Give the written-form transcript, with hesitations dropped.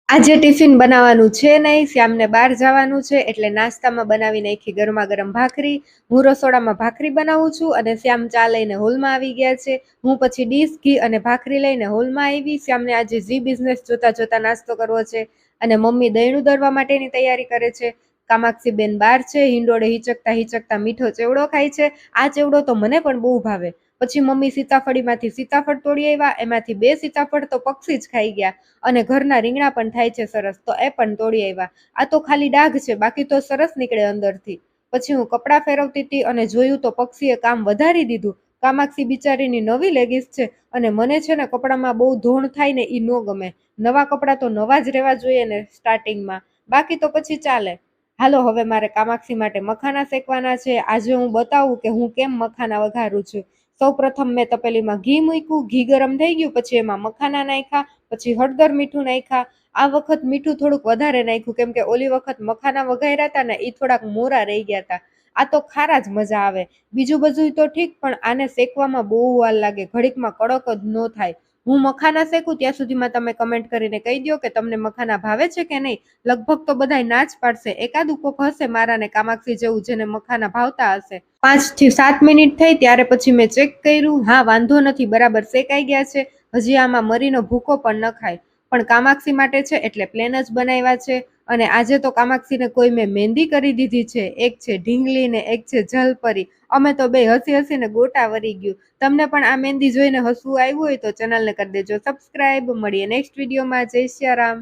આજે ટિફિન બનાવવાનું છે નહીં, શ્યામને બહાર જવાનું છે એટલે નાસ્તામાં બનાવી નાખી ગરમા ગરમ ભાખરી. હું રસોડામાં ભાખરી બનાવું છું અને શ્યામ ચા લઈને હોલમાં આવી ગયા છે. હું પછી ડીશ ઘી અને ભાખરી લઈને હોલમાં આવી. શ્યામને આજે ઝી બિઝનેસ જોતા જોતા નાસ્તો કરવો છે અને મમ્મી દહીણું દળવા માટેની તૈયારી કરે છે. કામાક્ષી બેન બહાર છે, હિંડોળે હિચકતા હિચકતા મીઠો ચેવડો ખાય છે. આ ચેવડો તો મને પણ બહુ ભાવે. પછી મમ્મી સીતાફળીમાંથી સીતાફળ તોડી આવ્યા, એમાંથી 2 સીતાફળ તો પક્ષી જ ખાઈ ગયા અને ઘરના રીંગણા પણ થાય છે સરસ, તો એ પણ તોડી આવ્યા. આ તો ખાલી ડાઘ છે, બાકી તો સરસ નીકળે અંદરથી. પછી હું કપડાં ફેરવતી હતી અને જોયું તો પક્ષીએ કામ વધારી દીધું. કામાક્ષી બિચારીની નવી લેગીસ છે અને મને છે ને કપડામાં બહુ ધોણ થાય ને એ ન ગમે. નવા કપડાં તો નવા જ રહેવા જોઈએ ને સ્ટાર્ટિંગમાં, બાકી તો પછી ચાલે. હાલો હવે મારે કામાક્ષી માટે મખાના શેકવાના છે. આજે હું બતાવું કે હું કેમ મખાના વઘારું છું. સૌ પ્રથમ મેં તપેલીમાં ઘી મૂક્યું, ઘી ગરમ થઈ ગયું, પછી એમાં મખાના નાખ્યા, પછી હળદર મીઠું નાખ્યા. આ વખત મીઠું થોડુંક વધારે નાખ્યું કેમ કે ઓલી વખત મખાના વઘાર્યા હતા ને એ થોડાક મોરા રહી ગયા હતા. આ તો ખારા જ મજા આવે. બીજું બધું તો ઠીક, પણ આને શેકવામાં બહુ વાર લાગે, ઘડીકમાં કડક જ ન થાય. હું મખાના શેકું ત્યાં સુધીમાં તમે કમેન્ટ કરીને કહી દો કે તમને મખાના ભાવે છે કે નહીં. લગભગ તો બધાય ના જ પાડશે, એકાદું કોક હશે મારા ને કામાક્ષી જેવું જેને મખાના ભાવતા હશે. 5 થી 7 મિનિટ થઈ ત્યારે પછી મેં ચેક કર્યું. હા, વાંધો નથી, બરાબર શેકાઈ ગયા છે. હજી આમાં મરીનો ભૂકો પણ ન ખાય, પણ કામાક્ષી માટે છે એટલે પ્લેન જ બનાવ્યા છે. અને આજે તો કામાક્ષીને કોઈ મેં મહેંદી કરી દીધી છે. એક છે ઢીંગલી ને એક છે જલપરી. અમે તો બે હસી હસીને ગોટા વરી ગયું. તમને પણ આ મહેંદી જોઈને હસવું આવ્યું હોય તો ચેનલને કરી દેજો સબસ્ક્રાઇબ. મળીએ નેક્સ્ટ વિડીયોમાં. જય સિયારામ.